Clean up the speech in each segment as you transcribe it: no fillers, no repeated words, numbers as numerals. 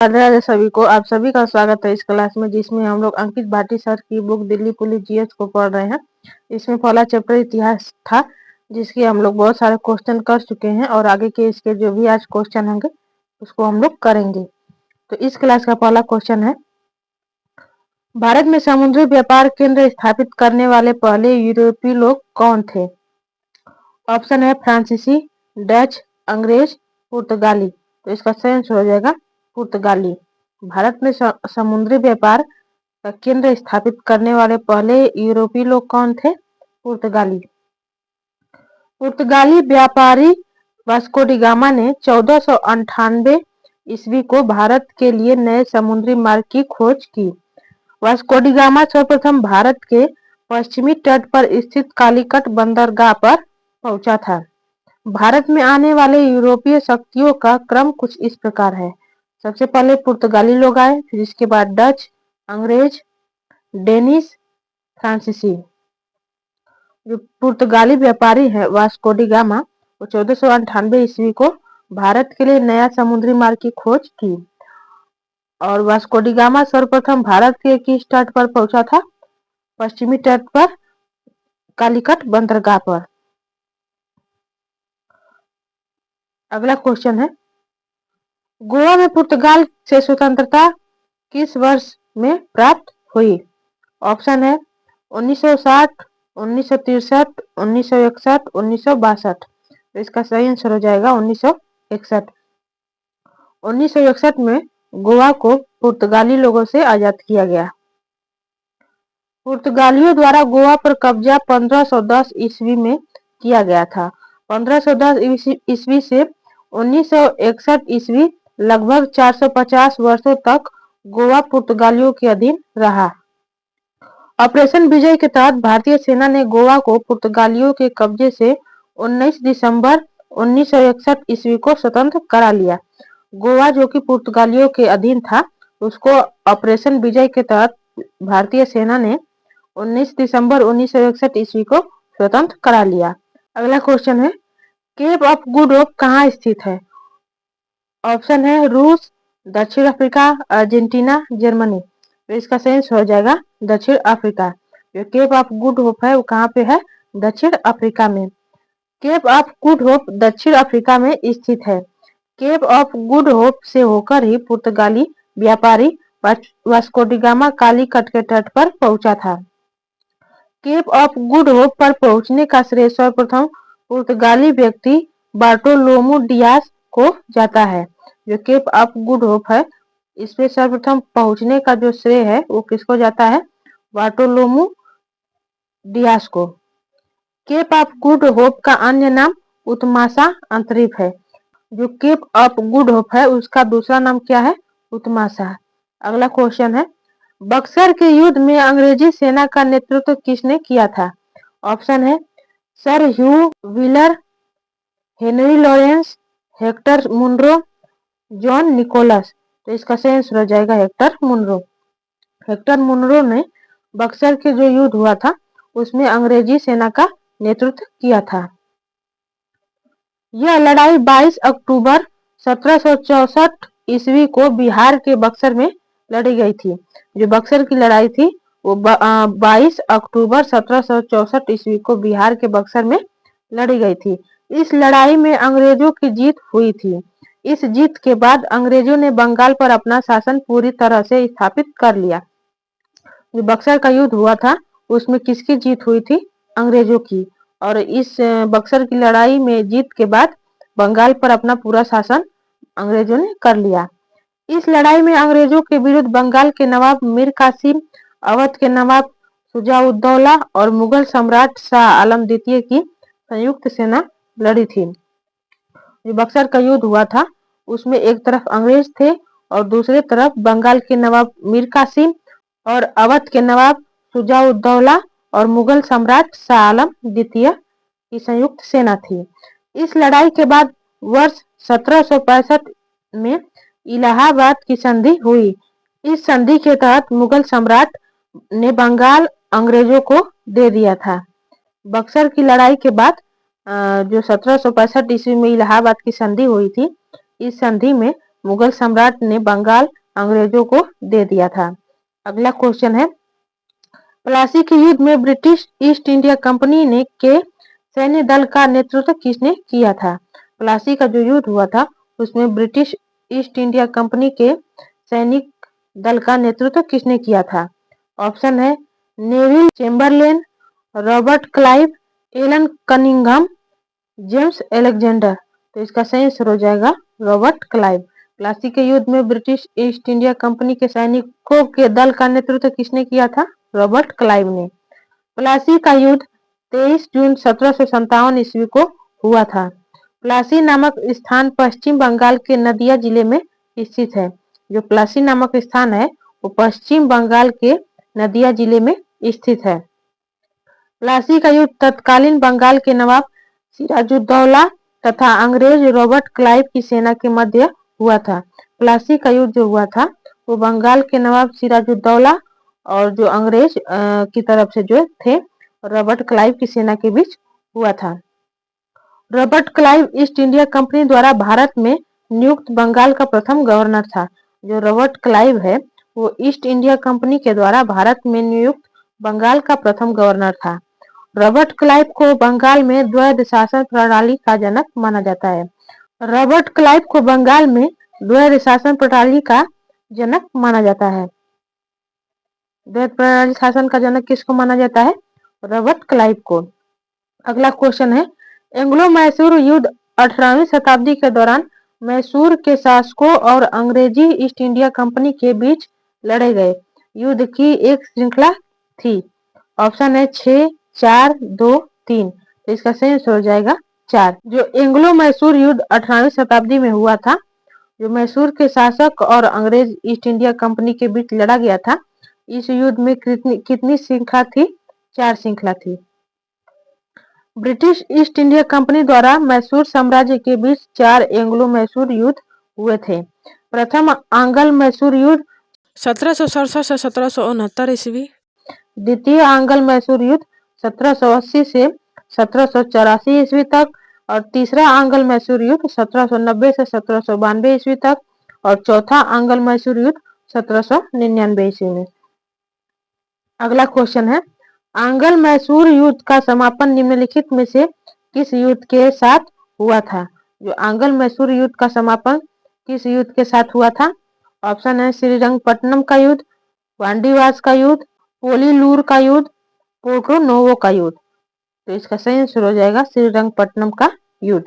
राधे राधे सभी को। आप सभी का स्वागत है इस क्लास में, जिसमें हम लोग अंकित भाटी सर की बुक दिल्ली पुलिस जीएस को पढ़ रहे हैं। इसमें पहला चैप्टर इतिहास था, जिसके हम लोग बहुत सारे क्वेश्चन कर चुके हैं और आगे के इसके जो भी आज क्वेश्चन होंगे उसको हम लोग करेंगे। तो इस क्लास का पहला क्वेश्चन है, भारत में समुद्री व्यापार केंद्र स्थापित करने वाले पहले यूरोपीय लोग कौन थे? ऑप्शन है फ्रांसीसी, डच, अंग्रेज, पुर्तगाली। तो इसका सही आंसर हो जाएगा पुर्तगाली। भारत में समुद्री व्यापार का केंद्र स्थापित करने वाले पहले यूरोपीय लोग कौन थे? पुर्तगाली। पुर्तगाली व्यापारी वास्को डी गामा ने 1498 ईस्वी को भारत के लिए नए समुद्री मार्ग की खोज की। वास्को डी गामा सर्वप्रथम भारत के पश्चिमी तट पर स्थित कालीकट बंदरगाह पर पहुंचा था। भारत में आने वाले यूरोपीय शक्तियों का क्रम कुछ इस प्रकार है। सबसे पहले पुर्तगाली लोग आए, फिर इसके बाद डच, अंग्रेज, डेनिश, फ्रांसीसी। जो पुर्तगाली व्यापारी है वास्को डी गामा, वो 1498 ईस्वी को भारत के लिए नया समुद्री मार्ग की खोज की। और वास्को डी गामा सर्वप्रथम भारत के किस तट पर पहुंचा था? पश्चिमी तट पर, कालीकट बंदरगाह पर। अगला क्वेश्चन है, गोवा में पुर्तगाल से स्वतंत्रता किस वर्ष में प्राप्त हुई? ऑप्शन है 1960, 1963, 1961, 1962। तो इसका सही आंसर हो जाएगा 1961। 1961 में गोवा को पुर्तगाली लोगों से आजाद किया गया। पुर्तगालियों द्वारा गोवा पर कब्जा 1510 ईस्वी में किया गया था। 1510 ईस्वी से 1961 ईस्वी लगभग 450 वर्षों तक गोवा पुर्तगालियों के अधीन रहा। ऑपरेशन विजय के तहत भारतीय सेना ने गोवा को पुर्तगालियों के कब्जे से 19 दिसंबर 1961 ईस्वी को स्वतंत्र करा लिया। गोवा जो कि पुर्तगालियों के अधीन था, उसको ऑपरेशन विजय के तहत भारतीय सेना ने 19 दिसंबर 1961 ईस्वी को स्वतंत्र करा लिया। अगला क्वेश्चन है, केप ऑफ गुड होप कहाँ स्थित है? ऑप्शन है रूस, दक्षिण अफ्रीका, अर्जेंटीना, जर्मनी। तो इसका सही आंसर हो जाएगा दक्षिण अफ्रीका। जो केप ऑफ गुड होप है वो कहाँ पे है? दक्षिण अफ्रीका में। केप ऑफ गुड होप दक्षिण अफ्रीका में स्थित है। केप ऑफ गुड होप से होकर ही पुर्तगाली व्यापारी वास्को डी गामा कालीकट के तट पर पहुंचा था। केप ऑफ गुड होप पर पहुंचने का श्रेय सर्वप्रथम पुर्तगाली व्यक्ति बार्टोलोमू डियास को जाता है। जो केप ऑफ गुड होप है, इस पे सर्वप्रथम पहुंचने का जो श्रेय है वो किसको जाता है? बार्टोलोमू डियास को। केप ऑफ गुड होप का अन्य नाम उत्मासा अंतरीप है। जो केप ऑफ गुड होप है उसका दूसरा नाम क्या है? उत्मासा। अगला क्वेश्चन है, बक्सर के युद्ध में अंग्रेजी सेना का नेतृत्व किसने किया था? ऑप्शन है sir Hugh Wheeler, Henry Lawrence, Hector Munro, John Nicholas. तो इसका सही आंसर हो जाएगा हेक्टर मुनरो। हेक्टर मुनरो ने बक्सर के जो युद्ध हुआ था उसमें अंग्रेजी सेना का नेतृत्व किया था। यह लड़ाई 22 अक्टूबर 1764 ईस्वी को बिहार के बक्सर में लड़ी गई थी। जो बक्सर की लड़ाई थी वो 22 अक्टूबर 1764 ईस्वी को बिहार के बक्सर में लड़ी गई थी। इस लड़ाई में अंग्रेजों की जीत हुई थी। इस जीत के बाद अंग्रेजों ने बंगाल पर अपना शासन पूरी तरह से स्थापित कर लिया। जो बक्सर का युद्ध हुआ था उसमें किसकी जीत हुई थी? अंग्रेजों की। और इस बक्सर की लड़ाई में जीत के बाद बंगाल पर अपना पूरा शासन अंग्रेजों ने कर लिया। इस लड़ाई में अंग्रेजों के विरुद्ध बंगाल के नवाब मीर कासिम, अवध के नवाब शुजाउद्दौला और मुगल सम्राट शाह आलम द्वितीय की संयुक्त सेना लड़ी थी। जो बक्सर का युद्ध हुआ था उसमें एक तरफ अंग्रेज थे और दूसरे तरफ बंगाल के नवाब मीर कासिम और अवध के नवाब शुजाउद्दौला और मुगल सम्राट शाह आलम द्वितीय की संयुक्त सेना थी। इस लड़ाई के बाद वर्ष 1765 में इलाहाबाद की संधि हुई। इस संधि के तहत मुगल सम्राट ने बंगाल अंग्रेजों को दे दिया था। बक्सर की लड़ाई के बाद जो 1765 ईस्वी में इलाहाबाद की संधि हुई थी, इस संधि में मुगल सम्राट ने बंगाल अंग्रेजों को दे दिया था। अगला क्वेश्चन है, प्लासी के युद्ध में ब्रिटिश ईस्ट इंडिया कंपनी ने के सैन्य दल का नेतृत्व किसने किया था? प्लासी का जो युद्ध हुआ था उसमें ब्रिटिश ईस्ट इंडिया कंपनी के सैनिक दल का नेतृत्व किसने किया था? ऑप्शन है Neville Chamberlain, Robert Clive, Alan Cunningham, James Alexander. तो इसका सही आंसर हो जाएगा रॉबर्ट क्लाइव। प्लासी के युद्ध में ब्रिटिश ईस्ट इंडिया कंपनी के सैनिकों के दल का नेतृत्व किसने किया था? रॉबर्ट क्लाइव ने। प्लासी का युद्ध 23 जून 1757 ईस्वी को हुआ था। प्लासी नामक स्थान पश्चिम बंगाल के नदिया जिले में स्थित है। जो प्लासी नामक स्थान है वो पश्चिम बंगाल के नदिया जिले में स्थित है। प्लासी का युद्ध तत्कालीन बंगाल के नवाब सिराजुद्दौला तथा अंग्रेज रॉबर्ट क्लाइव की सेना के मध्य हुआ था। प्लासी का युद्ध जो हुआ था वो बंगाल के नवाब सिराजुद्दौला और जो अंग्रेज की तरफ से जो थे रॉबर्ट क्लाइव की सेना के बीच हुआ था। Robert Clive east India company द्वारा भारत में नियुक्त बंगाल का प्रथम गवर्नर था। जो रॉबर्ट क्लाइव है वो ईस्ट इंडिया कंपनी के द्वारा भारत में नियुक्त बंगाल का प्रथम गवर्नर था। रॉबर्ट क्लाइव को बंगाल में द्वैध शासन प्रणाली का जनक माना जाता है। रॉबर्ट क्लाइव को बंगाल में द्वैध शासन प्रणाली का जनक माना जाता है। द्वैध प्रणाली शासन का जनक किसको माना जाता है? रॉबर्ट क्लाइव को। अगला क्वेश्चन है, एंग्लो मैसूर युद्ध 18वीं शताब्दी के दौरान मैसूर के शासकों और अंग्रेजी ईस्ट इंडिया कंपनी के बीच लड़े गए युद्ध की एक श्रृंखला थी। ऑप्शन है 6, 4, 2, 3। तो इसका सही आंसर हो जाएगा 4। जो एंग्लो मैसूर युद्ध 18वीं शताब्दी में हुआ था, जो मैसूर के शासक और अंग्रेज ईस्ट इंडिया कंपनी के बीच लड़ा गया था, इस युद्ध में कितनी श्रृंखला थी? 4 श्रृंखला थी। ब्रिटिश ईस्ट इंडिया कंपनी द्वारा मैसूर साम्राज्य के बीच 4 एंग्लो मैसूर युद्ध हुए थे। प्रथम आंग्ल मैसूर युद्ध 1767 से 1769 ईस्वी। द्वितीय आंग्ल मैसूर युद्ध 1780 से 1784 ईस्वी तक और तीसरा आंग्ल मैसूर युद्ध 1790 से 1792 ईस्वी तक और चौथा आंग्ल मैसूर युद्ध 1799 ईस्वी में। अगला क्वेश्चन है, आंग्ल मैसूर युद्ध का समापन निम्नलिखित में से किस युद्ध के साथ हुआ था? जो आंग्ल मैसूर युद्ध का समापन किस युद्ध के साथ हुआ था? ऑप्शन है श्रीरंगपट्टनम का युद्ध, वांडीवास का युद्ध, पोलीलूर का युद्ध, पोर्टो नोवो का युद्ध। तो इसका सही आंसर हो जाएगा श्रीरंगपट्टनम का युद्ध।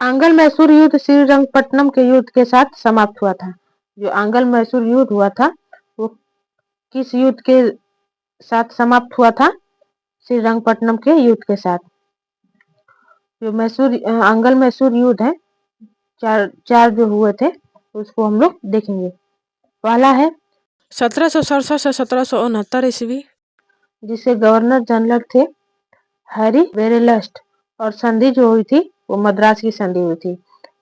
आंग्ल मैसूर युद्ध श्रीरंगपट्टनम के युद्ध के साथ समाप्त हुआ था। जो आंग्ल मैसूर युद्ध हुआ था वो किस युद्ध के साथ समाप्त हुआ था? श्रीरंगपट्टनम के युद्ध के साथ। जो आंग्ल मैसूर युद्ध है, चार जो हुए थे उसको हम लोग देखेंगे। पहला है 1767 से 1769 ईस्वी, जिससे गवर्नर जनरल थे हैरी वेरेलस्ट और संधि जो हुई थी वो मद्रास की संधि हुई थी।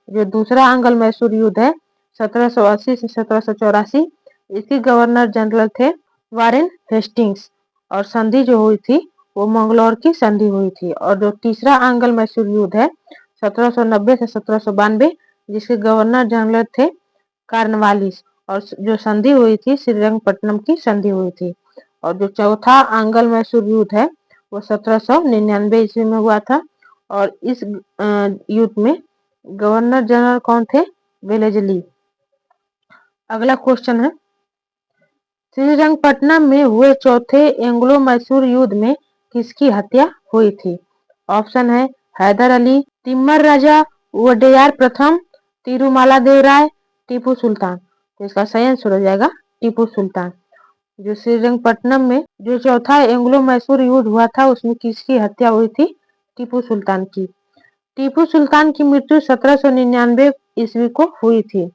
जो दूसरा आंग्ल मैसूर युद्ध है 1780 से 1784, इसके गवर्नर जनरल थे वारेन हेस्टिंग्स और संधि जो हुई थी वो मंगलौर की संधि हुई थी। और जो तीसरा आंग्ल मैसूर युद्ध है 1790 से 1792, जिसके गवर्नर जनरल थे कार्नवालिस और जो संधि हुई थी श्रीरंगपट्टनम की संधि हुई थी। और जो चौथा आंग्ल मैसूर युद्ध है वो 1799 ईस्वी में हुआ था और इस युद्ध में गवर्नर जनरल कौन थे? वेलेजली। अगला क्वेश्चन है, श्रीरंगपट्टनम में हुए चौथे एंग्लो मैसूर युद्ध में किसकी हत्या हुई थी? ऑप्शन है हैदर अली, तिम्मर राजा वोडेयार प्रथम, तिरुमाला देव राय, टीपू सुल्तान। तो इसका सही आंसर हो जाएगा टीपू सुल्तान। जो श्रीरंगपट्टनम में जो चौथा एंग्लो मैसूर युद्ध हुआ था उसमें किसकी हत्या हुई थी? टीपू सुल्तान की। टीपू सुल्तान की मृत्यु 1799 ईस्वी को हुई थी।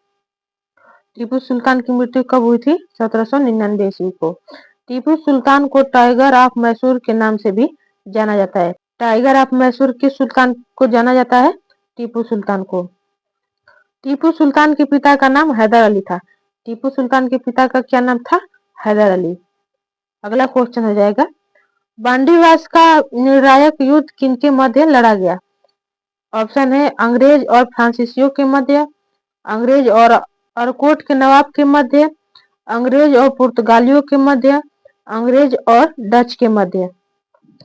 टीपू सुल्तान की मृत्यु कब हुई थी? 1799 ईस्वी को। टीपू सुल्तान को टाइगर ऑफ मैसूर के नाम से भी जाना जाता है। टाइगर ऑफ मैसूर किस सुल्तान को जाना जाता है? टीपू सुल्तान को। टीपू सुल्तान के पिता का नाम हैदर अली था। टीपू सुल्तान के पिता का क्या नाम था? हैदर अली। अगला क्वेश्चन हो जाएगा, बांडीवास का निर्णायक युद्ध किनके मध्य लड़ा गया? ऑप्शन है अंग्रेज और फ्रांसीसियों के मध्य, अंग्रेज और अरकोट के नवाब के मध्य, अंग्रेज और पुर्तगालियों के मध्य, अंग्रेज और डच के मध्य।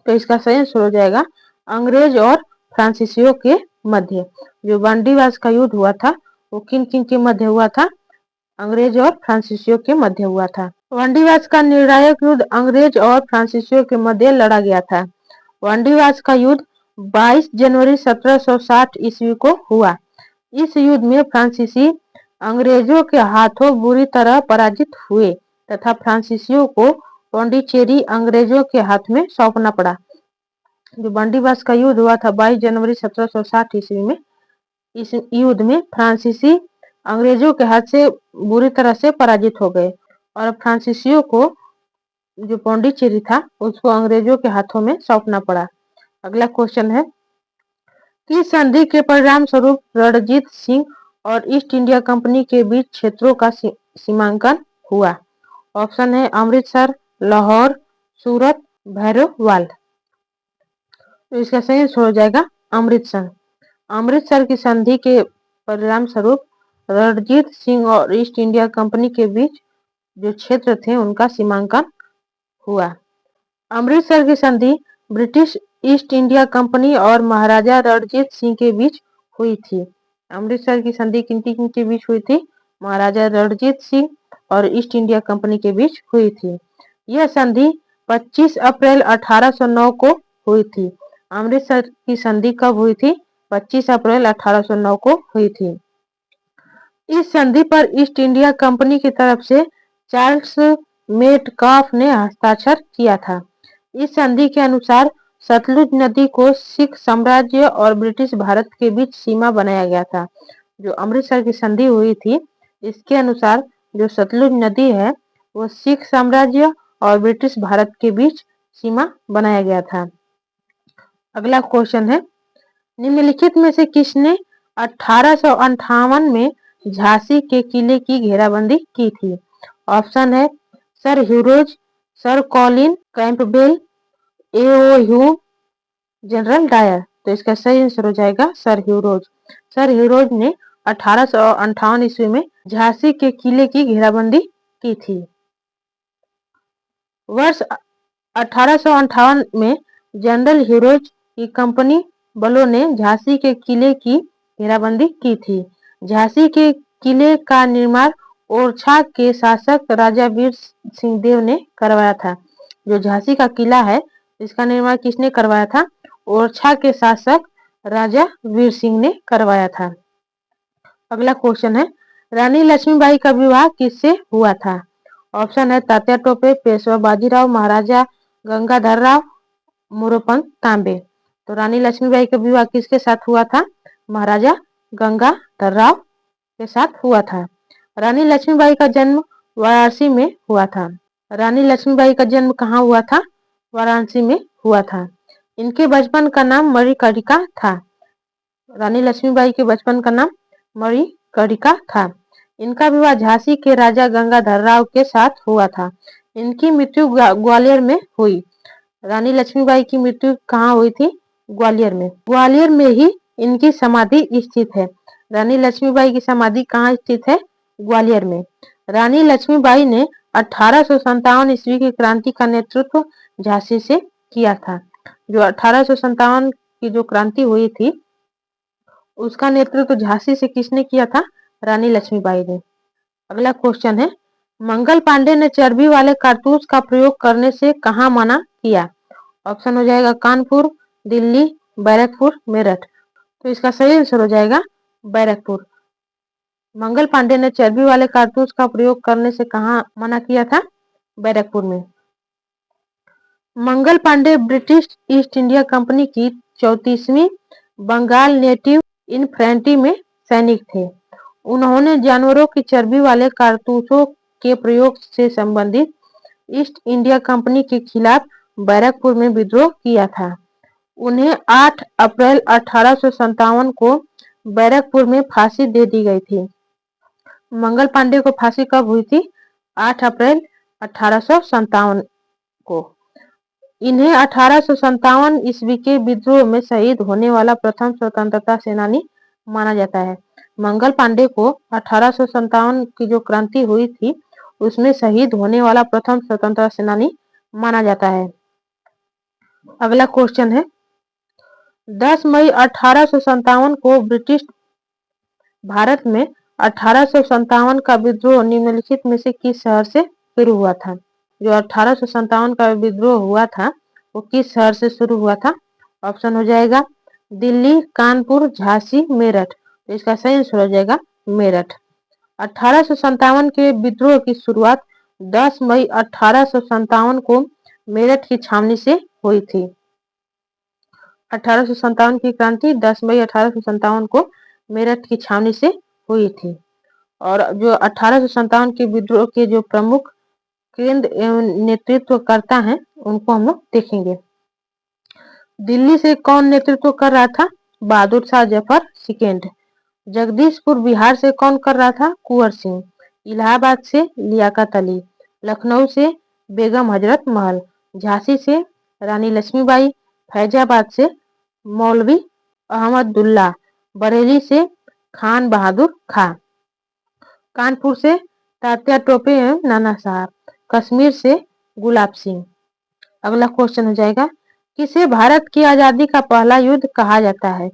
तो इसका सही आंसर हो जाएगा अंग्रेज और फ्रांसीसियों के मध्य। जो बंदीवास का युद्ध हुआ था वो किन किन के मध्य हुआ था? अंग्रेज और फ्रांसीसियों के मध्य हुआ था। बंदीवास का निर्णायक युद्ध अंग्रेज और फ्रांसीसियों के मध्य लड़ा गया था। बंदीवास का युद्ध 22 जनवरी 1760 ईस्वी को हुआ। इस युद्ध में फ्रांसीसी अंग्रेजों के हाथों बुरी तरह पराजित हुए तथा फ्रांसीसियों को पौंडीचेरी अंग्रेजों के हाथ में सौंपना पड़ा। जो बंदीवास का युद्ध हुआ था 22 जनवरी 1760 ईस्वी में, इस युद्ध में फ्रांसीसी अंग्रेजों के हाथ से बुरी तरह से पराजित हो गए और फ्रांसीसियों को जो पौंडीचेरी था उसको अंग्रेजों के हाथों में सौंपना पड़ा। अगला क्वेश्चन है, किस संधि के परिणाम स्वरूप रणजीत सिंह और ईस्ट इंडिया कंपनी के बीच क्षेत्रों का सीमांकन हुआ? ऑप्शन है अमृतसर, लाहौर, सूरत, भैरववाल। तो इसका सही आंसर हो जाएगा अमृतसर। अमृतसर की संधि के परिणाम स्वरूप रणजीत सिंह और ईस्ट इंडिया कंपनी के बीच जो क्षेत्र थे उनका सीमांकन हुआ। अमृतसर की संधि ब्रिटिश ईस्ट इंडिया कंपनी और महाराजा रणजीत सिंह के बीच हुई थी। अमृतसर की संधि किन किन के बीच हुई थी? महाराजा रणजीत सिंह और ईस्ट इंडिया कंपनी के बीच हुई थी। यह संधि 25 अप्रैल 1809 को हुई थी। अमृतसर की संधि कब हुई थी? 25 अप्रैल 1809 को हुई थी। इस संधि पर ईस्ट इंडिया कंपनी की तरफ से चार्ल्स मेटकाफ ने हस्ताक्षर किया था। इस संधि के अनुसार सतलुज नदी को सिख साम्राज्य और ब्रिटिश भारत के बीच सीमा बनाया गया था। जो अमृतसर की संधि हुई थी इसके अनुसार जो सतलुज नदी है वो सिख साम्राज्य और ब्रिटिश भारत के बीच सीमा बनाया गया था। अगला क्वेश्चन है, निम्नलिखित में से किसने 1858 में झांसी के किले की घेराबंदी की थी? ऑप्शन है sir Hugh Rose, sir Colin Campbell, A O Hume, general Dyer. तो इसका सही आंसर हो जाएगा सर ह्यूरोज। सर ह्यूरोज ने 1858 ईस्वी में झांसी के किले की घेराबंदी की थी। वर्ष 1858 में जनरल ह्यूरोज की कंपनी बलों ने झांसी के किले की घेराबंदी की थी। झांसी के किले का निर्माण ओरछा के शासक राजा वीर सिंह देव ने करवाया था। जो झांसी का किला है इसका निर्माण किसने करवाया था? ओरछा के शासक राजा वीर सिंह ने करवाया था। अगला क्वेश्चन है, रानी लक्ष्मीबाई का विवाह किससे हुआ था? ऑप्शन है तात्या टोपे, पेशवा बाजीराव, महाराजा गंगाधर राव, मोरोपंत तांबे। तो रानी लक्ष्मीबाई का विवाह किसके साथ हुआ था? महाराजा गंगाधर राव के साथ हुआ था। रानी लक्ष्मीबाई का जन्म वाराणसी में हुआ था। रानी लक्ष्मीबाई का जन्म कहाँ हुआ था? वाराणसी में हुआ था। इनके बचपन का नाम मणिकर्णिका था। रानी लक्ष्मीबाई के बचपन का नाम मणिकर्णिका था। इनका विवाह झांसी के राजा गंगाधर राव के साथ हुआ था। इनकी मृत्यु ग्वालियर में हुई। रानी लक्ष्मीबाई की मृत्यु कहाँ हुई थी? ग्वालियर में। ग्वालियर में ही इनकी समाधि स्थित है। रानी लक्ष्मीबाई की समाधि कहाँ स्थित है? ग्वालियर में। रानी लक्ष्मीबाई ने 1857 ईस्वी की क्रांति का नेतृत्व झांसी से किया था। जो 1857 की जो क्रांति हुई थी उसका नेतृत्व झांसी से किसने किया था? रानी लक्ष्मीबाई ने। अगला क्वेश्चन है, मंगल पांडे ने चर्बी वाले कारतूस का प्रयोग करने से कहाँ मना किया? ऑप्शन हो जाएगा कानपुर, दिल्ली, बैरकपुर, मेरठ। तो इसका सही आंसर हो जाएगा बैरकपुर। मंगल पांडे ने चर्बी वाले कारतूस का प्रयोग करने से कहाँ मना किया था? बैरकपुर में। Mangal Pandey British East India Company की 34वीं बंगाल नेटिव इन्फेंट्री में सैनिक थे। उन्होंने जानवरों की चर्बी वाले कारतूसों के प्रयोग से संबंधित ईस्ट इंडिया कंपनी के खिलाफ बैरकपुर में विद्रोह किया था। उन्हें 8 अप्रैल 1857 को बैरकपुर में फांसी दे दी गई थी। मंगल पांडे को फांसी कब हुई थी? 8 अप्रैल 1857 को। इन्हें 1857 ईस्वी के विद्रोह में शहीद होने वाला प्रथम स्वतंत्रता सेनानी माना जाता है। मंगल पांडे को 1857 की जो क्रांति हुई थी उसमें शहीद होने वाला प्रथम स्वतंत्रता सेनानी माना जाता है। अगला क्वेश्चन है 10 मई 1857 को ब्रिटिश भारत में 1857 का विद्रोह निम्नलिखित में से किस शहर से शुरू हुआ था? जो 1857 का विद्रोह हुआ था वो किस शहर से शुरू हुआ था? ऑप्शन हो जाएगा दिल्ली, कानपुर, झांसी, मेरठ। तो इसका सही आंसर हो जाएगा मेरठ। 1857 के विद्रोह की शुरुआत 10 मई 1857 को मेरठ की छावनी से हुई थी। 1857 की क्रांति 10 मई 1857 को मेरठ की छावनी से हुई थी। और जो 1857 के विद्रोह के जो प्रमुख केंद्र एवं नेतृत्वकर्ता हैं उनको हम लोग देखेंगे। दिल्ली से कौन नेतृत्व कर रहा था? बहादुर शाह जफर सेकेंड। जगदीशपुर बिहार से कौन कर रहा था? कुंवर सिंह। इलाहाबाद से लियाकत अली। लखनऊ से बेगम हजरत महल। झांसी से रानी लक्ष्मीबाई। फैजाबाद से मौलवी अहमदुल्ला। बरेली से खान बहादुर खां। कानपुर से तात्या टोपे एवं नाना साहब। कश्मीर से गुलाब सिंह। अगला क्वेश्चन हो जाएगा किसे भारत की आजादी का पहला युद्ध कहा जाता है?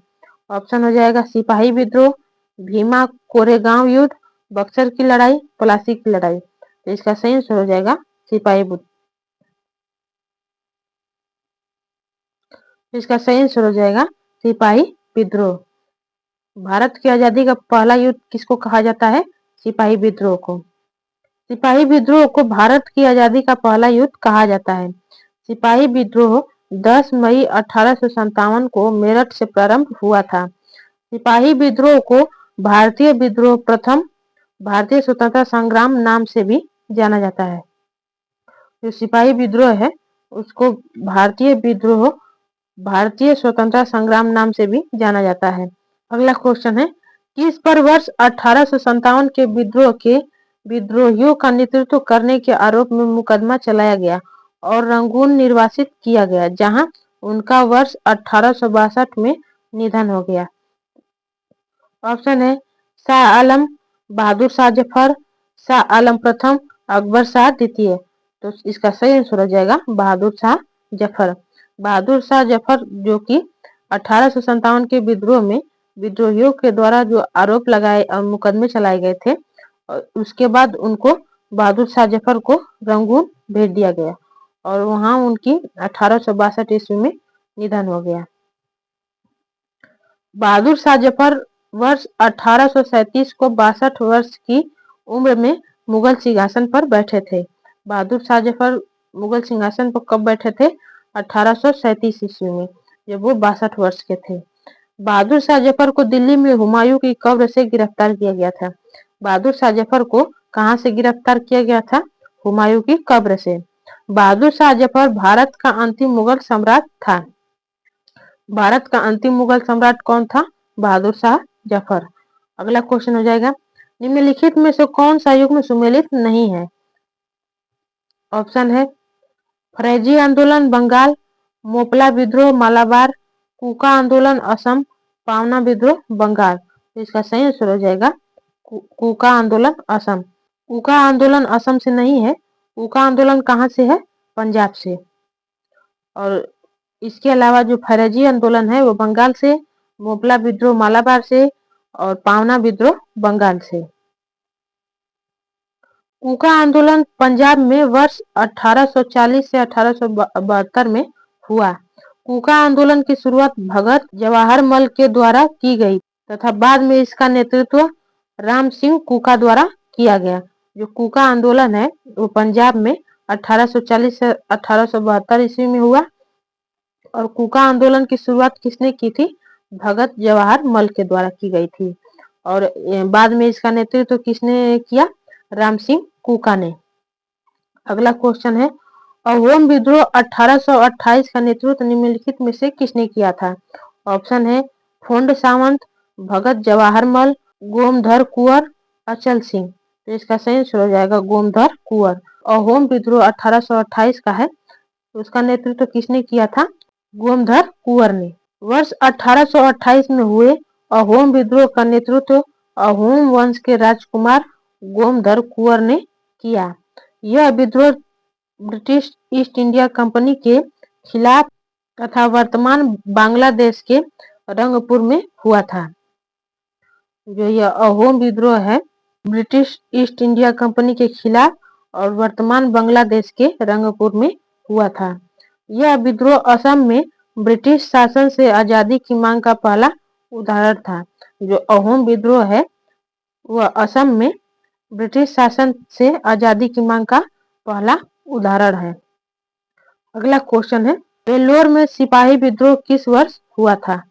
ऑप्शन हो जाएगा सिपाही विद्रोह, भीमा कोरेगांव युद्ध, बक्सर की लड़ाई, प्लासी की लड़ाई। तो इसका सही आंसर हो जाएगा सिपाही विद्रोह। इसका सही आंसर हो जाएगा सिपाही विद्रोह। भारत की आजादी का पहला युद्ध किसको कहा जाता है? सिपाही विद्रोह को। सिपाही विद्रोह को भारत की आजादी का पहला युद्ध कहा जाता है। सिपाही विद्रोह 10 मई 1857 को मेरठ से प्रारंभ हुआ था। सिपाही विद्रोह को भारतीय विद्रोह प्रथम भारतीय स्वतंत्रता संग्राम नाम से भी जाना जाता है। जो सिपाही विद्रोह है उसको भारतीय विद्रोह भारतीय स्वतंत्रता संग्राम नाम से भी जाना जाता है। अगला क्वेश्चन है किस पर वर्ष 1857 के विद्रोह के विद्रोहियों का नेतृत्व करने के आरोप में मुकदमा चलाया गया और रंगून निर्वासित किया गया, जहां उनका वर्ष 1862 में निधन हो गया? ऑप्शन है शाह आलम, बहादुर शाह जफर, शाह आलम प्रथम, अकबर शाह द्वितीय। तो इसका सही आंसर हो जाएगा बहादुर शाह जफर। बहादुर शाह जफर जो कि 1857 के विद्रोह में विद्रोहियों के द्वारा जो आरोप लगाए और मुकदमे चलाए गए थे और उसके बाद उनको बहादुर शाह जफर को रंगून भेज दिया गया और वहां उनकी 1862 ईस्वी में निधन हो गया। बहादुर शाह जफर वर्ष 1837 को 62 वर्ष की उम्र में मुगल सिंहासन पर बैठे थे। बहादुर शाह जफर मुगल सिंहासन पर कब बैठे थे? 1837 ईस्वी में, जब वो 62 वर्ष के थे। बहादुर शाह जफर को दिल्ली में हुमायूं की कब्र से गिरफ्तार किया गया था। बहादुर शाह जफर को कहां से गिरफ्तार किया गया था? हुमायूं की कब्र से। बहादुर शाह जफर भारत का अंतिम मुगल सम्राट था। भारत का अंतिम मुगल सम्राट कौन था? बहादुर शाह जफर। अगला क्वेश्चन हो जाएगा निम्नलिखित में से कौन सा युग्म सुमेलित नहीं है? ऑप्शन है फरेजी आंदोलन बंगाल, मोपला विद्रोह मालाबार, कूका आंदोलन असम, पावना विद्रोह बंगाल। तो इसका सही आंसर हो जाएगा कूका आंदोलन असम। कूका आंदोलन असम से नहीं है। कूका आंदोलन कहाँ से है? पंजाब से। और इसके अलावा जो फरेजी आंदोलन है वो बंगाल से, मोपला विद्रोह मालाबार से और पावना विद्रोह बंगाल से। कूका आंदोलन पंजाब में वर्ष 1840 से 1872 में हुआ। कूका आंदोलन की शुरुआत भगत जवाहर मल के द्वारा की गई तथा बाद में इसका नेतृत्व राम सिंह कूका द्वारा किया गया। जो कूका आंदोलन है वो पंजाब में 1840 से 1872 ईस्वी में हुआ और कूका आंदोलन की शुरुआत किसने की थी? भगत जवाहर मल के द्वारा की गई थी और बाद में इसका नेतृत्व किसने किया? राम सिंह कूका ने। अगला क्वेश्चन है अहोम विद्रोह 1828 का नेतृत्व निम्नलिखित में से किसने किया था? ऑप्शन है फोंड सावंत, भगत जवाहर मल, गोमधर कुंवर, अचल सिंह। तो इसका सही आंसर हो जाएगा गोमधर कुंवर। अहोम विद्रोह 1828 का है तो उसका नेतृत्व किसने किया था? गोमधर कुंवर ने। वर्ष 1828 में हुए अहोम विद्रोह का नेतृत्व अहोम वंश के राजकुमार गोमधर कुंवर ने किया। यह विद्रोह ब्रिटिश ईस्ट इंडिया कंपनी के खिलाफ तथा वर्तमान बांग्लादेश के रंगपुर में हुआ था। जो यह अहोम विद्रोह है ब्रिटिश ईस्ट इंडिया कंपनी के खिलाफ और वर्तमान बांग्लादेश के रंगपुर में हुआ था। यह विद्रोह असम में ब्रिटिश शासन से आजादी की मांग का पहला उदाहरण था। जो अहोम विद्रोह है वह असम में ब्रिटिश शासन से आजादी की मांग का पहला उदाहरण है। अगला क्वेश्चन है, वेल्लोर में सिपाही विद्रोह किस वर्ष हुआ था?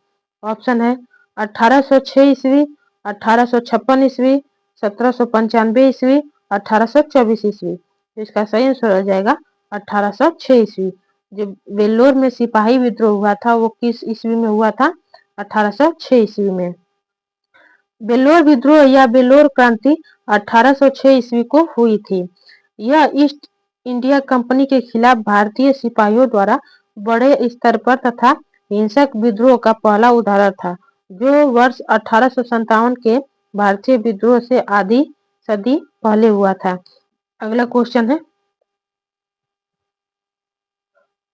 ऑप्शन है 1806 ईस्वी, 1856 ईस्वी, 1795 ईस्वी, 1824 ईस्वी। इसका सही आंसर हो जाएगा 1806 ईस्वी। जो वेल्लोर में सिपाही विद्रोह हुआ था वो किस ईस्वी में हुआ था? 1806 ईस्वी में। वेल्लोर विद्रोह या वेल्लोर क्रांति 1806 ईस्वी को हुई थी। यह ईस्ट इंडिया कंपनी के खिलाफ भारतीय सिपाहियों द्वारा बड़े स्तर पर तथा हिंसक विद्रोह का पहला उदाहरण था, जो वर्ष 1857 के भारतीय विद्रोह से आधी सदी पहले हुआ था। अगला क्वेश्चन है,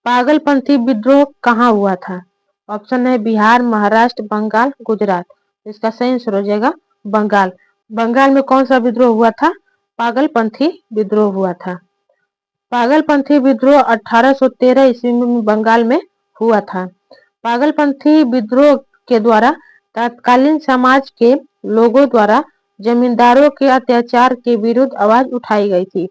पागलपंथी विद्रोह कहाँ हुआ था? ऑप्शन है बिहार, महाराष्ट्र, बंगाल, गुजरात। इसका सही आंसर हो जाएगा बंगाल। बंगाल में कौन सा विद्रोह हुआ था? पागलपंथी विद्रोह हुआ था। पागलपंथी विद्रोह 1813 ईस्वी में बंगाल में हुआ था। पागलपंथी विद्रोह के द्वारा तत्कालीन समाज के लोगों द्वारा जमींदारों के अत्याचार के विरुद्ध आवाज उठाई गई थी।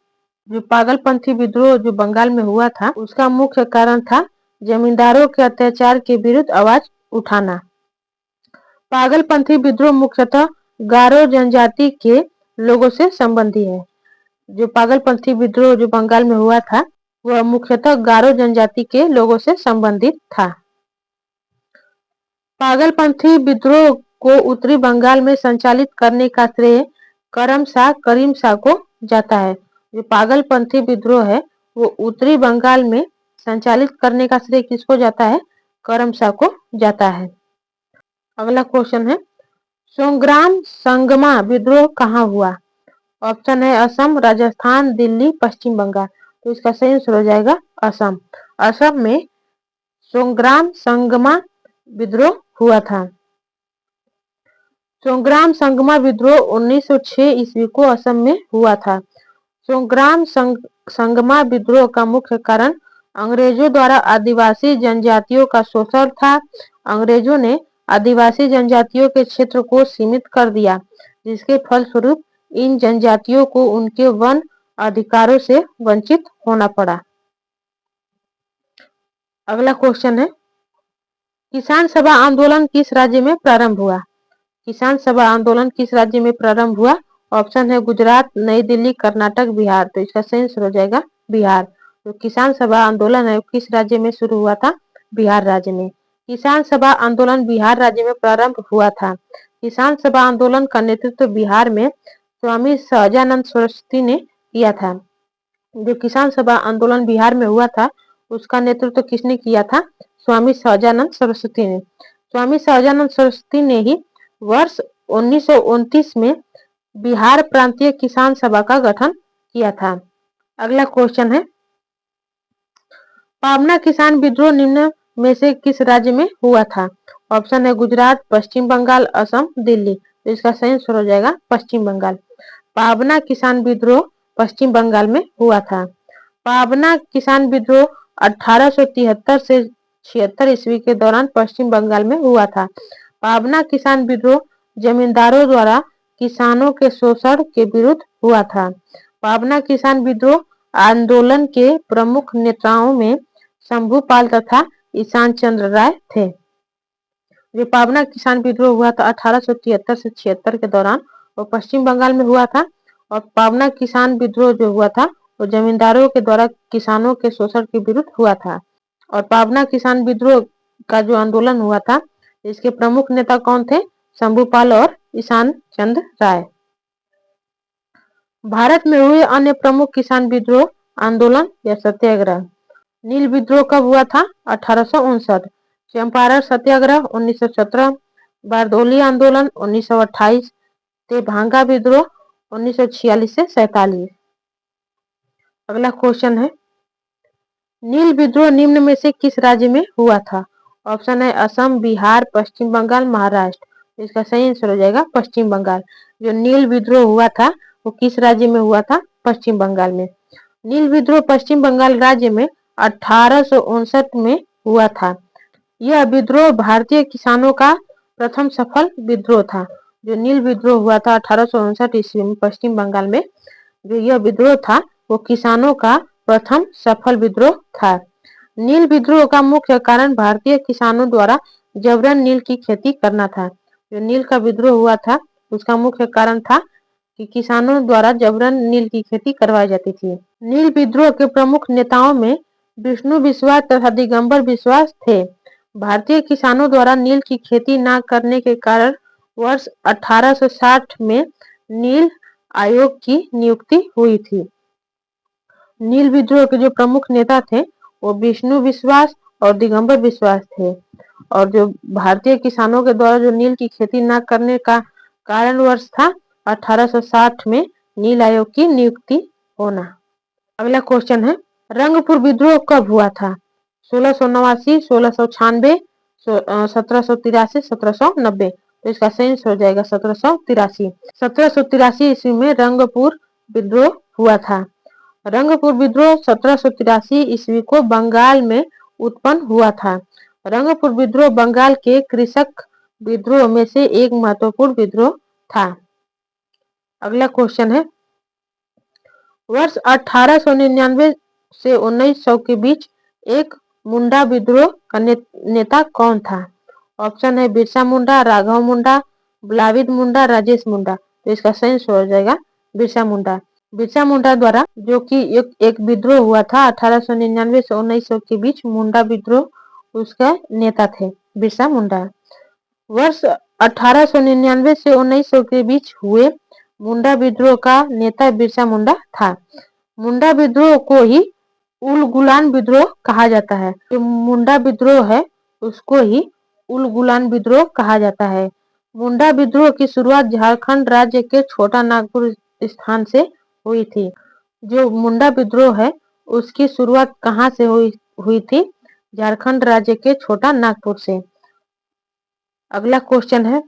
जो पागलपंथी विद्रोह जो बंगाल में हुआ था उसका मुख्य कारण था जमींदारों के अत्याचार के विरुद्ध आवाज उठाना। पागलपंथी विद्रोह मुख्यतः गारो जनजाति के लोगों से संबंधी है। जो पागलपंथी विद्रोह जो बंगाल में हुआ था वह मुख्यतः गारो जनजाति के लोगों से संबंधित था। पागलपंथी विद्रोह को उत्तरी बंगाल में संचालित करने का श्रेय करम शाह करीम शाह को जाता है। जो पागलपंथी विद्रोह है वो उत्तरी बंगाल में संचालित करने का श्रेय किसको जाता है? करम शाह को जाता है। अगला क्वेश्चन है, सोंग्राम संगमा विद्रोह कहाँ हुआ? ऑप्शन है असम, राजस्थान, दिल्ली, पश्चिम बंगाल। तो इसका सही आंसर हो जाएगा असम। असम में सोंग्राम संगमा विद्रोह हुआ था। सोंग्राम संगमा विद्रोह 1906 ईस्वी को असम में हुआ था। सोंग्राम संगमा विद्रोह का मुख्य कारण अंग्रेजों द्वारा आदिवासी जनजातियों का शोषण था। अंग्रेजों ने आदिवासी जनजातियों के क्षेत्र को सीमित कर दिया, जिसके फलस्वरूप इन जनजातियों को उनके वन अधिकारों से वंचित होना पड़ा। अगला क्वेश्चन है, किसान सभा आंदोलन किस राज्य में प्रारंभ हुआ? किसान सभा आंदोलन किस राज्य में प्रारंभ हुआ? ऑप्शन है गुजरात, नई दिल्ली, कर्नाटक, बिहार। तो इसका सही आंसर हो जाएगा बिहार। तो किसान सभा आंदोलन है किस राज्य में शुरू हुआ था? बिहार राज्य में। किसान सभा आंदोलन बिहार राज्य में प्रारंभ हुआ था। किसान सभा आंदोलन का नेतृत्व बिहार में स्वामी सहजानंद सरस्वती ने किया था। जो किसान सभा आंदोलन बिहार में हुआ था उसका नेतृत्व किसने किया था? स्वामी सहजानंद सरस्वती ने। स्वामी सहजानंद सरस्वती ने ही वर्ष 1929 में बिहार प्रांतीय किसान सभा का गठन किया था। अगला क्वेश्चन है, पाबना किसान विद्रोह निम्न में से किस राज्य में हुआ था? ऑप्शन है गुजरात, पश्चिम बंगाल, असम, दिल्ली। तो इसका सही आंसर हो जाएगा पश्चिम बंगाल। पाबना किसान विद्रोह पश्चिम बंगाल में हुआ था। पाबना किसान विद्रोह 1873 से 76 ईस्वी के दौरान पश्चिम बंगाल में हुआ था। पाबना किसान विद्रोह जमींदारों द्वारा किसानों के शोषण के विरुद्ध हुआ था। पाबना किसान विद्रोह आंदोलन के प्रमुख नेताओं में शंभूपाल तथा ईशान चंद्र राय थे। जो पाबना किसान विद्रोह हुआ था 1873 से 76 के दौरान वो पश्चिम बंगाल में हुआ था। और पाबना किसान विद्रोह जो हुआ था वो जमींदारों के द्वारा किसानों के शोषण के विरुद्ध हुआ था। और पाबना किसान विद्रोह का जो आंदोलन हुआ था इसके प्रमुख नेता कौन थे? शंभूपाल और ईशान चंद्र राय। भारत में हुए अन्य प्रमुख किसान विद्रोह आंदोलन या सत्याग्रह। नील विद्रोह कब हुआ था? 1859। चंपारण सत्याग्रह 1917, बारदोली आंदोलन 1928, तेभागा विद्रोह 1946 से 47। अगला क्वेश्चन है, नील विद्रोह निम्न में से किस राज्य में हुआ था? ऑप्शन है असम, बिहार, पश्चिम बंगाल, महाराष्ट्र। इसका सही आंसर हो जाएगा पश्चिम बंगाल। जो नील विद्रोह हुआ था वो किस राज्य में हुआ था? पश्चिम बंगाल में। नील विद्रोह पश्चिम बंगाल राज्य में 1859 में हुआ था। यह विद्रोह भारतीय किसानों का प्रथम सफल विद्रोह था। जो नील विद्रोह हुआ था 1859 ईस्वी में पश्चिम बंगाल में, जो यह विद्रोह था वो किसानों का प्रथम सफल विद्रोह था। नील विद्रोह का मुख्य कारण भारतीय किसानों द्वारा जबरन नील की खेती करना था। जो नील का विद्रोह हुआ था उसका मुख्य कारण था कि किसानों द्वारा जबरन नील की खेती करवाई जाती थी। नील विद्रोह के प्रमुख नेताओं में विष्णु विश्वास तथा दिगंबर विश्वास थे। भारतीय किसानों द्वारा नील की खेती न करने के कारण वर्ष 1860 में नील आयोग की नियुक्ति हुई थी। नील विद्रोह के जो प्रमुख नेता थे वो विष्णु विश्वास और दिगंबर विश्वास थे। और जो भारतीय किसानों के द्वारा जो नील की खेती न करने का कारण वर्ष था 1860 में नील आयोग की नियुक्ति होना। अगला क्वेश्चन है, रंगपुर विद्रोह कब हुआ था? 1689, 1696, 1783, 1790। तो इसका सही हो जाएगा 1783। 1783 ईस्वी में रंगपुर विद्रोह हुआ था। रंगपुर विद्रोह 1783 ईस्वी को बंगाल में उत्पन्न हुआ था। रंगपुर विद्रोह बंगाल के कृषक विद्रोह में से एक महत्वपूर्ण विद्रोह था। अगला क्वेश्चन है, वर्ष 1899 से 1900 के बीच एक मुंडा विद्रोह का नेता कौन था? ऑप्शन है बिरसा मुंडा, राघव मुंडा, ब्लाविद मुंडा, राजेश मुंडा। तो इसका सही हो जाएगा बिरसा मुंडा। बिरसा मुंडा द्वारा जो कि एक विद्रोह हुआ था 1899 से 1900 के बीच, मुंडा विद्रोह उसका नेता थे बिरसा मुंडा। वर्ष 1899 से 1900 के बीच हुए मुंडा विद्रोह का नेता बिरसा मुंडा था। मुंडा विद्रोह को ही उल गुलान विद्रोह कहा जाता है। जो मुंडा विद्रोह है उसको ही उल गुलान विद्रोह कहा जाता है। मुंडा विद्रोह की शुरुआत झारखंड राज्य के छोटा नागपुर स्थान से हुई थी। जो मुंडा विद्रोह है उसकी शुरुआत कहाँ से हुई थी? झारखंड राज्य के छोटा नागपुर से। अगला क्वेश्चन है,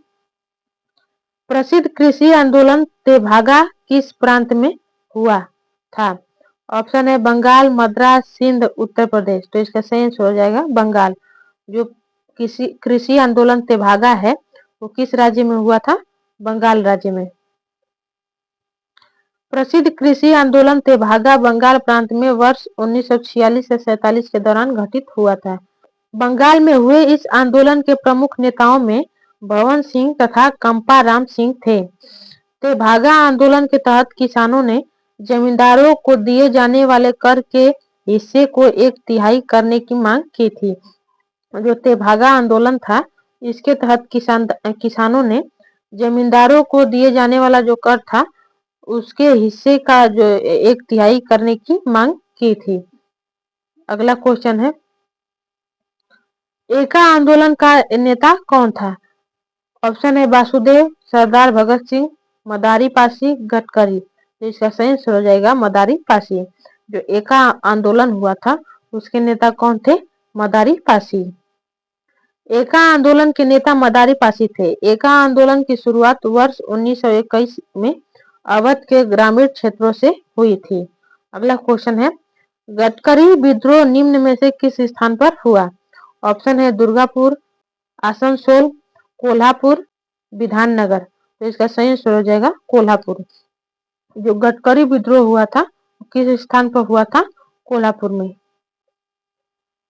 प्रसिद्ध कृषि आंदोलन तेभागा किस प्रांत में हुआ था? ऑप्शन है बंगाल, मद्रास, सिंध, उत्तर प्रदेश। तो इसका सही हो जाएगा बंगाल। जो कृषि आंदोलन तेभागा है वो किस राज्य में हुआ था? बंगाल राज्य में। प्रसिद्ध कृषि आंदोलन तेभागा बंगाल प्रांत में वर्ष 1946 से 47 के दौरान घटित हुआ था। बंगाल में हुए इस आंदोलन के प्रमुख नेताओं में भवन सिंह तथा कंपाराम सिंह थे। तेभागा आंदोलन के तहत किसानों ने जमींदारों को दिए जाने वाले कर के हिस्से को 1/3 करने की मांग की थी। जो तेभागा आंदोलन था इसके तहत किसानों ने जमींदारों को दिए जाने वाला जो कर था उसके हिस्से का जो 1/3 करने की मांग की थी। अगला क्वेश्चन है, एका आंदोलन का नेता कौन था? ऑप्शन है वासुदेव, सरदार भगत सिंह, मदारी पासी, गडकरी। तो इसका सही हो जाएगा मदारी पासी। जो एका आंदोलन हुआ था उसके नेता कौन थे? मदारी पासी। एका आंदोलन के नेता मदारी पासी थे। एका आंदोलन की शुरुआत वर्ष 1921 में अवध के ग्रामीण क्षेत्रों से हुई थी। अगला क्वेश्चन है, गडकरी विद्रोह निम्न में से किस स्थान पर हुआ? ऑप्शन है दुर्गापुर, आसनसोल, कोल्हापुर, विधाननगर। तो इसका सही हो जाएगा कोल्हापुर। जो गडकरी विद्रोह हुआ था किस स्थान पर हुआ था? कोल्हापुर में।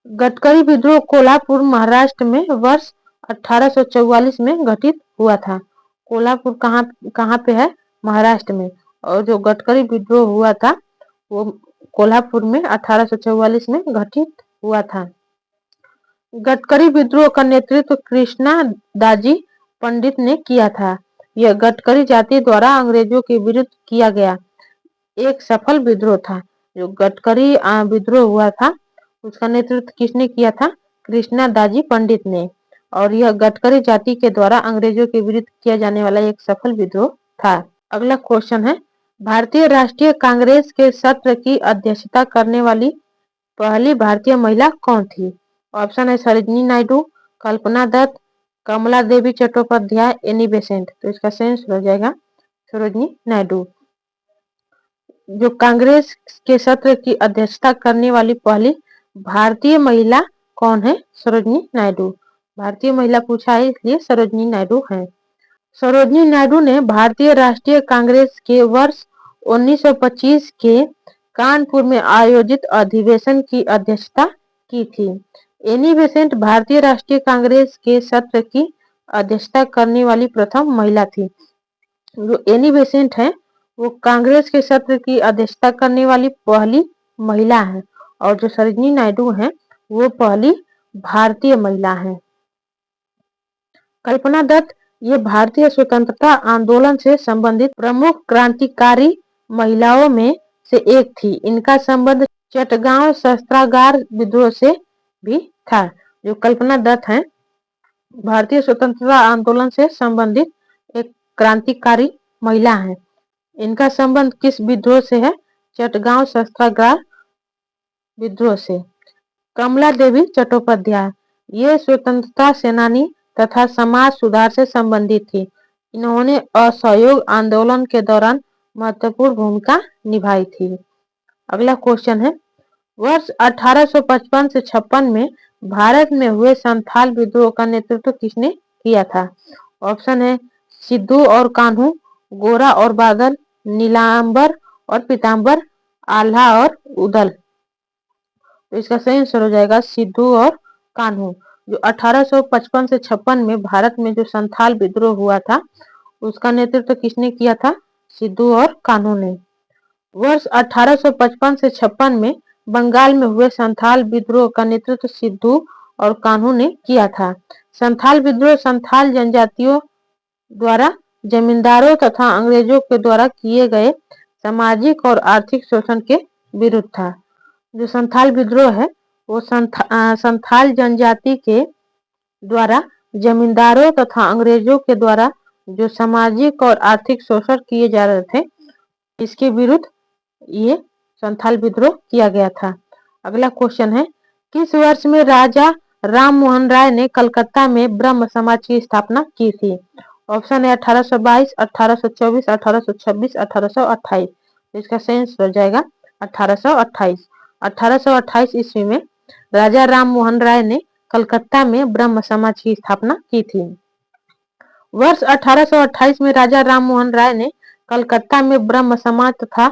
गडकरी विद्रोह कोल्हापुर महाराष्ट्र में वर्ष 1844 में घटित हुआ था। कोल्हापुर कहाँ पे है? महाराष्ट्र में। और जो गडकरी विद्रोह हुआ था वो कोल्हापुर में 1844 में घटित हुआ था। गडकरी विद्रोह का नेतृत्व कृष्णा दाजी पंडित ने किया था। यह गडकरी जाति द्वारा अंग्रेजों के विरुद्ध किया गया एक सफल विद्रोह था। जो गडकरी विद्रोह हुआ था उसका नेतृत्व किसने किया था? कृष्णा दाजी पंडित ने। और यह गडकरी जाति के द्वारा अंग्रेजों के विरुद्ध किया जाने वाला एक सफल विद्रोह था। अगला क्वेश्चन है, भारतीय राष्ट्रीय कांग्रेस के सत्र की अध्यक्षता करने वाली पहली भारतीय महिला कौन थी? ऑप्शन है सरोजिनी नायडू, कल्पना दत्त, कमला देवी चट्टोपाध्याय, एनी बेसेंट। तो इसका सही आंसर हो जाएगा सरोजिनी नायडू। जो कांग्रेस के सत्र की अध्यक्षता करने वाली पहली भारतीय महिला कौन है? सरोजिनी नायडू। भारतीय महिला पूछा है इसलिए सरोजिनी नायडू है। सरोजिनी नायडू ने भारतीय राष्ट्रीय कांग्रेस के वर्ष 1925 के कानपुर में आयोजित अधिवेशन की अध्यक्षता की थी। एनी बेसेंट भारतीय राष्ट्रीय कांग्रेस के सत्र की अध्यक्षता करने वाली प्रथम महिला थी। जो एनी बेसेंट है वो कांग्रेस के सत्र की अध्यक्षता करने वाली पहली महिला है और जो सरोजिनी नायडू है वो पहली भारतीय महिला है। कल्पना दत्त ये भारतीय स्वतंत्रता आंदोलन से संबंधित प्रमुख क्रांतिकारी महिलाओं में से एक थी। इनका संबंध चटगांव शस्त्रागार विद्रोह से भी था। जो कल्पना दत्त हैं भारतीय स्वतंत्रता आंदोलन से संबंधित एक क्रांतिकारी महिला है। इनका संबंध किस विद्रोह से है? चटगांव शस्त्रागार विद्रोह से। कमला देवी चट्टोपाध्याय ये स्वतंत्रता सेनानी तथा समाज सुधार से संबंधित थी। इन्होंने असहयोग आंदोलन के दौरान महत्वपूर्ण भूमिका निभाई थी। अगला क्वेश्चन है, वर्ष 1855 से 56 में भारत में हुए संथाल विद्रोह का नेतृत्व किसने किया था? ऑप्शन है सिद्धू और कान्हू, गोरा और बादल, नीलांबर और पीतांबर, आल्हा और उदल। तो इसका सही आंसर हो जाएगा सिद्धू और कान्हू। जो 1855 से 56 में भारत में जो संथाल विद्रोह हुआ था उसका नेतृत्व किसने किया था? सिद्धू और कान्हू ने। वर्ष 1855 से 56 में बंगाल में हुए संथाल विद्रोह का नेतृत्व सिद्धू और कान्हू ने किया था। संथाल विद्रोह संथाल जनजातियों द्वारा जमींदारों तथा अंग्रेजों के द्वारा किए गए सामाजिक और आर्थिक शोषण के विरुद्ध था। जो संथाल विद्रोह है वो संथाल जनजाति के द्वारा जमींदारों तथा अंग्रेजों के द्वारा जो सामाजिक और आर्थिक शोषण किए जा रहे थे इसके विरुद्ध ये संथाल विद्रोह किया गया था। अगला क्वेश्चन है, किस वर्ष में राजा राम मोहन राय ने कलकत्ता में ब्रह्म समाज की स्थापना की थी? ऑप्शन है 1822, 1824, 1826, 1828। इसका सही आंसर हो जाएगा 1828। 1828 ईस्वी में राजा राम मोहन राय ने कलकत्ता में ब्रह्म समाज की स्थापना की थी। वर्ष 1828 में राजा राम मोहन राय ने कलकत्ता में ब्रह्म समाज तथा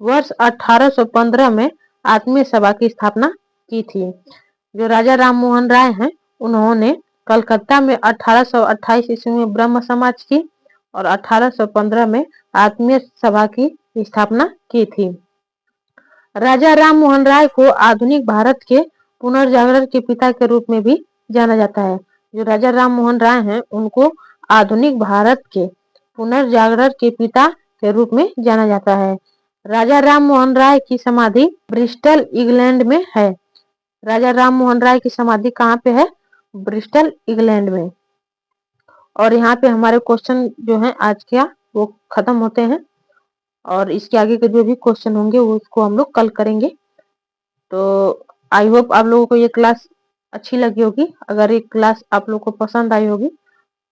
वर्ष 1815 में आत्मीय सभा की स्थापना की थी। जो राजा राम मोहन राय हैं उन्होंने कलकत्ता में 1828 ईस्वी में ब्रह्म समाज की और 1815 में आत्मीय सभा की स्थापना की थी। राजा राम मोहन राय को आधुनिक भारत के पुनर्जागरण के पिता के रूप में भी जाना जाता है। जो राजा राम मोहन राय हैं उनको आधुनिक भारत के पुनर्जागरण के पिता के रूप में जाना जाता है। राजा राम मोहन राय की समाधि ब्रिस्टल इंग्लैंड में है। राजा राम मोहन राय की समाधि कहाँ पे है? ब्रिस्टल इंग्लैंड में। और यहाँ पे हमारे क्वेश्चन जो है आज के वो खत्म होते हैं और इसके आगे के जो भी क्वेश्चन होंगे वो उसको हम लोग कल करेंगे। तो आई होप आप लोगों को ये क्लास अच्छी लगी होगी। अगर ये क्लास आप लोग को पसंद आई होगी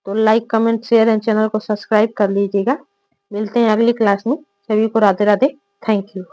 तो like, comment, share and channel को सब्सक्राइब कर लीजिएगा। मिलते हैं अगली क्लास में। सभी को राधे राधे। Thank you.